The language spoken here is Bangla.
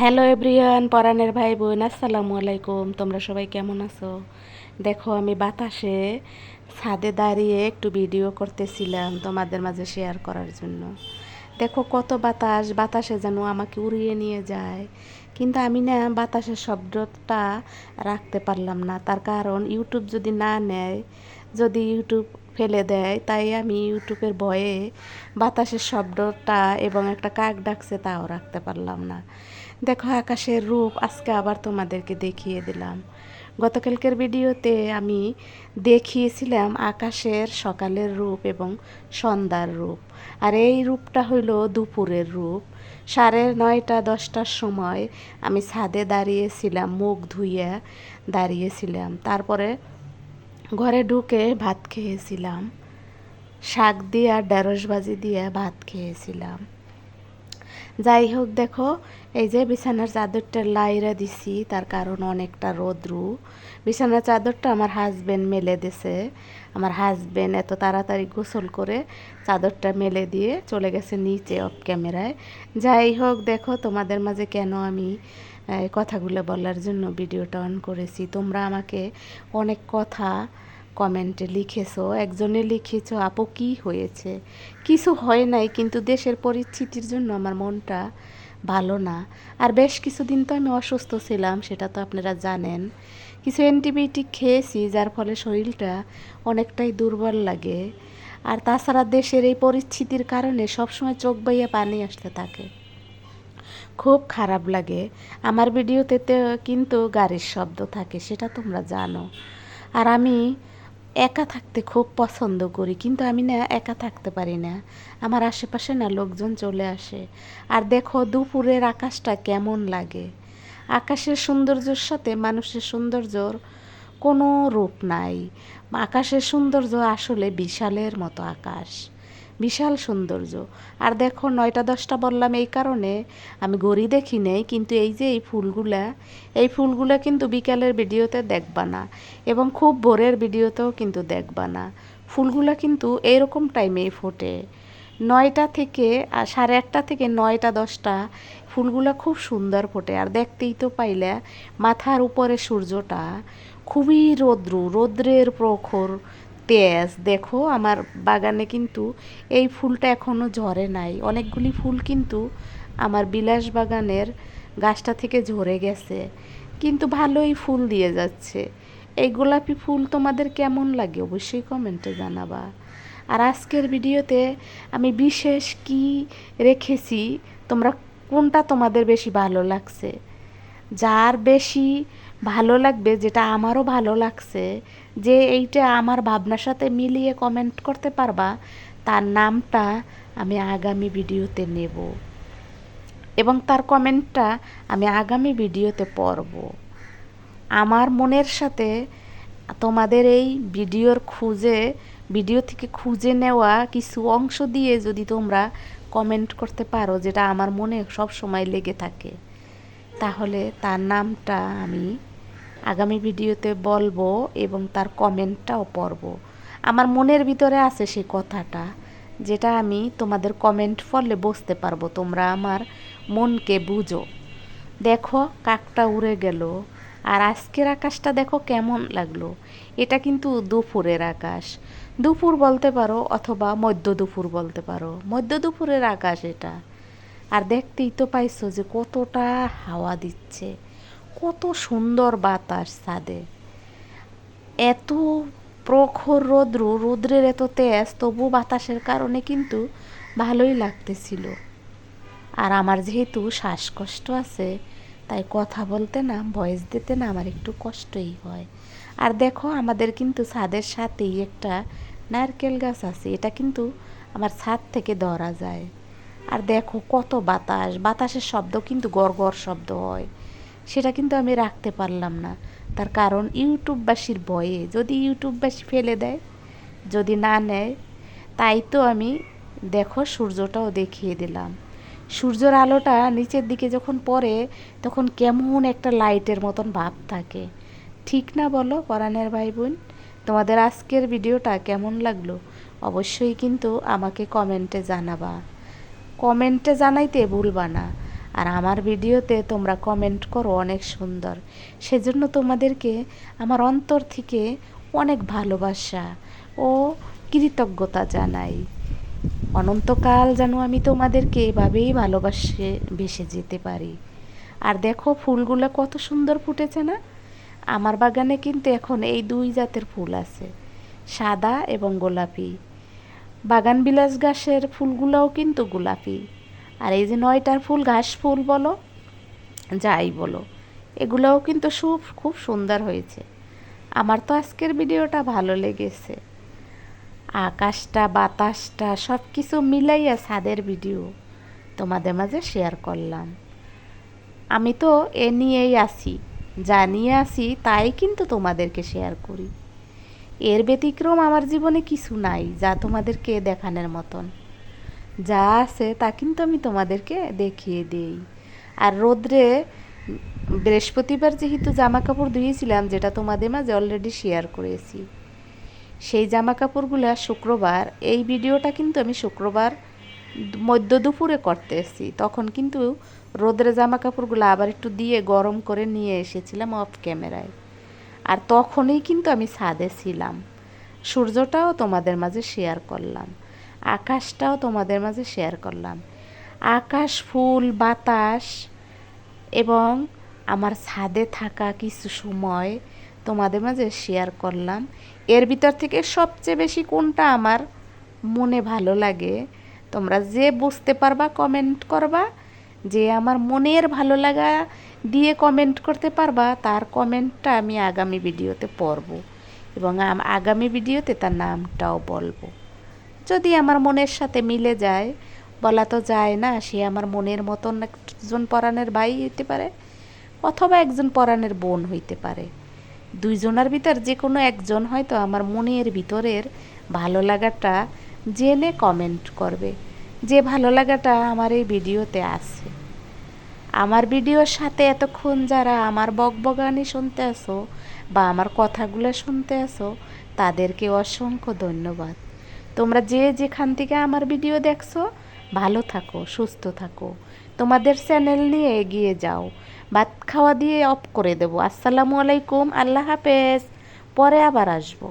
হ্যালো এভরিওয়ান, পরাণের ভাই বোন, আসসালামু আলাইকুম। তোমরা সবাই কেমন আছো? দেখো, আমি বাতাসে ছাদে দাঁড়িয়ে একটু ভিডিও করতেছিলাম তোমাদের মাঝে শেয়ার করার জন্য। দেখো কত বাতাস, বাতাসে যেন আমাকে উড়িয়ে নিয়ে যায়, কিন্তু আমি না বাতাসের শব্দটা রাখতে পারলাম না। তার কারণ ইউটিউব যদি না নেয়, যদি ইউটিউব ফেলে দেয়, তাই আমি ইউটিউবের ভয়ে বাতাসের শব্দটা এবং একটা কাক ডাকছে তাও রাখতে পারলাম না। দেখো আকাশের রূপ আজকে আবার তোমাদেরকে দেখিয়ে দিলাম। গতকালকের ভিডিওতে আমি দেখিয়েছিলাম আকাশের সকালের রূপ এবং সন্ধ্যার রূপ, আর এই রূপটা হইল দুপুরের রূপ। 9:30-10টার সময় আমি ছাদে দাঁড়িয়েছিলাম, মুখ ধুইয়া দাঁড়িয়েছিলাম। তারপরে ঘরে ঢুকে ভাত খেয়েছিলাম, শাক দিয়ে আর ঢেঁড়স ভাজি দিয়ে ভাত খেয়েছিলাম। যাই হোক, দেখো এই যে বিছানার চাদরটা লাইরা দিছি, তার কারণ অনেকটা রোদ্রু। বিছানার চাদরটা আমার হাজবেন্ড মেলে দিছে। আমার হাজবেন্ড এত তাড়াতাড়ি গোসল করে চাদরটা মেলে দিয়ে চলে গেছে নিচে অফ ক্যামেরায়। যাই হোক, দেখো তোমাদের মাঝে কেন আমি কথাগুলো বলার জন্য ভিডিওটা অন করেছি। তোমরা আমাকে অনেক কথা কমেন্টে লিখেছো। একজনে লিখেছো, আপু কি হয়েছে? কিছু হয় নাই, কিন্তু দেশের পরিস্থিতির জন্য আমার মনটা ভালো না। আর বেশ কিছুদিন তো আমি অসুস্থ ছিলাম, সেটা তো আপনারা জানেন। কিছু অ্যান্টিবায়োটিক খেয়েছি, যার ফলে শরীরটা অনেকটাই দুর্বল লাগে। আর তাছাড়া দেশের এই পরিস্থিতির কারণে সবসময় চোখ বাইয়ে পানি আসতে থাকে, খুব খারাপ লাগে। আমার ভিডিওতে তো কিন্তু গাড়ির শব্দ থাকে, সেটা তোমরা জানো। আর আমি একা থাকতে খুব পছন্দ করি, কিন্তু আমি না একা থাকতে পারি না। আমার আশেপাশে না লোকজন চলে আসে। আর দেখো দুপুরের আকাশটা কেমন লাগে। আকাশের সৌন্দর্যের সাথে মানুষের সৌন্দর্যর কোনো রূপ নাই। আকাশের সৌন্দর্য আসলে বিশালের মতো আকাশ, বিশাল সৌন্দর্য। আর দেখো 9টা-10টা বললাম এই কারণে, আমি ঘড়ি দেখি নেই, কিন্তু এই যে এই ফুলগুলা কিন্তু বিকালের ভিডিওতে দেখবা না, এবং খুব ভোরের ভিডিওতেও কিন্তু দেখবা না। ফুলগুলা কিন্তু এইরকম টাইমেই ফোটে, 9টা থেকে 8:30 থেকে 9টা-10টা ফুলগুলা খুব সুন্দর ফোটে। আর দেখতেই তো পাইলে মাথার উপরে সূর্যটা খুবই রৌদ্রের প্রখর তেজ। দেখো আমার বাগানে কিন্তু এই ফুলটা এখনও ঝরে নাই। অনেকগুলি ফুল কিন্তু আমার বিলাস বাগানের গাছটা থেকে ঝরে গেছে, কিন্তু ভালোই ফুল দিয়ে যাচ্ছে। এই গোলাপি ফুল তোমাদের কেমন লাগে অবশ্যই কমেন্টে জানাবা। আর আজকের ভিডিওতে আমি বিশেষ কি রেখেছি, তোমরা কোনটা তোমাদের বেশি ভালো লাগছে? যার বেশি ভালো লাগবে, যেটা আমারও ভালো লাগছে, যে এইটা আমার ভাবনার সাথে মিলিয়ে কমেন্ট করতে পারবা, তার নামটা আমি আগামী ভিডিওতে নেব এবং তার কমেন্টটা আমি আগামী ভিডিওতে পড়ব। আমার মনের সাথে তোমাদের এই ভিডিও থেকে খুঁজে নেওয়া কিছু অংশ দিয়ে যদি তোমরা কমেন্ট করতে পারো, যেটা আমার মনে সব সময় লেগে থাকে, তাহলে তার নামটা আমি আগামী ভিডিওতে বলবো এবং তার কমেন্টটাও পড়ব। আমার মনের ভিতরে আছে সেই কথাটা, যেটা আমি তোমাদের কমেন্ট পড়লে বুঝতে পারবো তোমরা আমার মনকে বুঝো। দেখো কাকটা উড়ে গেল। আর আজকের আকাশটা দেখো কেমন লাগলো। এটা কিন্তু দুপুরের আকাশ, দুপুর বলতে পারো অথবা মধ্য দুপুর বলতে পারো, মধ্য দুপুরের আকাশ এটা। আর দেখতেই তো পাইছো যে কতটা হাওয়া দিচ্ছে, কত সুন্দর বাতাস ছাদে। এত প্রখর রৌদ্রের এত তেজ, তবু বাতাসের কারণে কিন্তু ভালোই লাগতেছিল। আর আমার যেহেতু শ্বাসকষ্ট আছে, তাই কথা বলতে না, ভয়েস দিতে না আমার একটু কষ্টই হয়। আর দেখো আমাদের কিন্তু ছাদের সাথেই একটা নারকেল গাছ আছে, এটা কিন্তু আমার ছাদ থেকে ধরা যায়। আর দেখো কত বাতাসের শব্দ কিন্তু গড় শব্দ হয়, সেটা কিন্তু আমি রাখতে পারলাম না। তার কারণ ইউটিউববাসীর ভয়ে, যদি ইউটিউববাসী ফেলে দেয়, যদি না নেয়, তাই তো আমি দেখো সূর্যটাও দেখিয়ে দিলাম। সূর্যের আলোটা নিচের দিকে যখন পড়ে, তখন কেমন একটা লাইটের মতন ভাব থাকে, ঠিক না বলো পরাণের ভাই বোন? তোমাদের আজকের ভিডিওটা কেমন লাগলো অবশ্যই কিন্তু আমাকে কমেন্টে জানাবা, কমেন্টে জানাইতে ভুলবা না। আর আমার ভিডিওতে তোমরা কমেন্ট করো অনেক সুন্দর, সেজন্য তোমাদেরকে আমার অন্তর থেকে অনেক ভালোবাসা ও কৃতজ্ঞতা জানাই। অনন্তকাল যেন আমি তোমাদেরকে এভাবেই ভালোবাসে বেসে যেতে পারি। আর দেখো ফুলগুলো কত সুন্দর ফুটেছে না? আমার বাগানে কিন্তু এখন এই দুই জাতের ফুল আছে, সাদা এবং গোলাপি। বাগান বিলাস গাছের ফুলগুলোও কিন্তু গোলাপি। আর এই যে 9টার ফুল, ঘাস ফুল বলো যাই বলো, এগুলোও কিন্তু খুব সুন্দর হয়েছে। আমার তো আজকের ভিডিওটা ভালো লেগেছে। আকাশটা, বাতাসটা সব কিছু মিলাইয়া ছাদের ভিডিও তোমাদের মাঝে শেয়ার করলাম। আমি তো এ নিয়েই আসি, যা নিয়ে আসি তাই কিন্তু তোমাদেরকে শেয়ার করি। এর ব্যতিক্রম আমার জীবনে কিছু নাই যা তোমাদেরকে দেখানোর মতন। যা আছে তা কিন্তু আমি তোমাদেরকে দেখিয়ে দিই। আর রোদ্রে বৃহস্পতিবার যেহেতু জামা কাপড় ধুয়েছিলাম, যেটা তোমাদের মাঝে অলরেডি শেয়ার করেছি, সেই জামা কাপড়গুলো শুক্রবার, এই ভিডিওটা কিন্তু আমি শুক্রবার মধ্য দুপুরে করতেছি, তখন কিন্তু রোদ্রে জামা কাপড়গুলো আবার একটু দিয়ে গরম করে নিয়ে এসেছিলাম অফ ক্যামেরায়। আর তখনই কিন্তু আমি ছাদে ছিলাম। সূর্যটাও তোমাদের মাঝে শেয়ার করলাম, আকাশটাও তোমাদের মাঝে শেয়ার করলাম। আকাশ, ফুল, বাতাস এবং আমার ছাদে থাকা কিছু সময় তোমাদের মাঝে শেয়ার করলাম। এর ভিতর থেকে সবচেয়ে বেশি কোনটা আমার মনে ভালো লাগে তোমরা যে বুঝতে পারবা কমেন্ট করবা, যে আমার মনের ভালো লাগা দিয়ে কমেন্ট করতে পারবা তার কমেন্টটা আমি আগামী ভিডিওতে পড়ব এবং আগামী ভিডিওতে তার নামটাও বলবো। যদি আমার মনের সাথে মিলে যায়, বলা তো যায় না, সে আমার মনের মতন একজন পরাণের ভাই হইতে পারে অথবা একজন পরাণের বোন হইতে পারে। দুইজনের ভিতর যে কোনো একজন হয়তো আমার মনের ভিতরের ভালো লাগাটা জেনে কমেন্ট করবে, যে ভালো লাগাটা আমার এই ভিডিওতে আছে। আমার ভিডিওর সাথে এতক্ষণ যারা আমার বকবগানি শুনতে আসো বা আমার কথাগুলো শুনতে আসো, তাদেরকে অসংখ্য ধন্যবাদ। তোমরা যে যেখান থেকে আমার ভিডিও দেখছো, ভালো থাকো, সুস্থ থাকো, তোমাদের চ্যানেল নিয়ে এগিয়ে যাও। ভাত খাওয়া দিয়ে অফ করে দেবো। আসসালামু আলাইকুম, আল্লাহ হাফেজ। পরে আবার আসবো।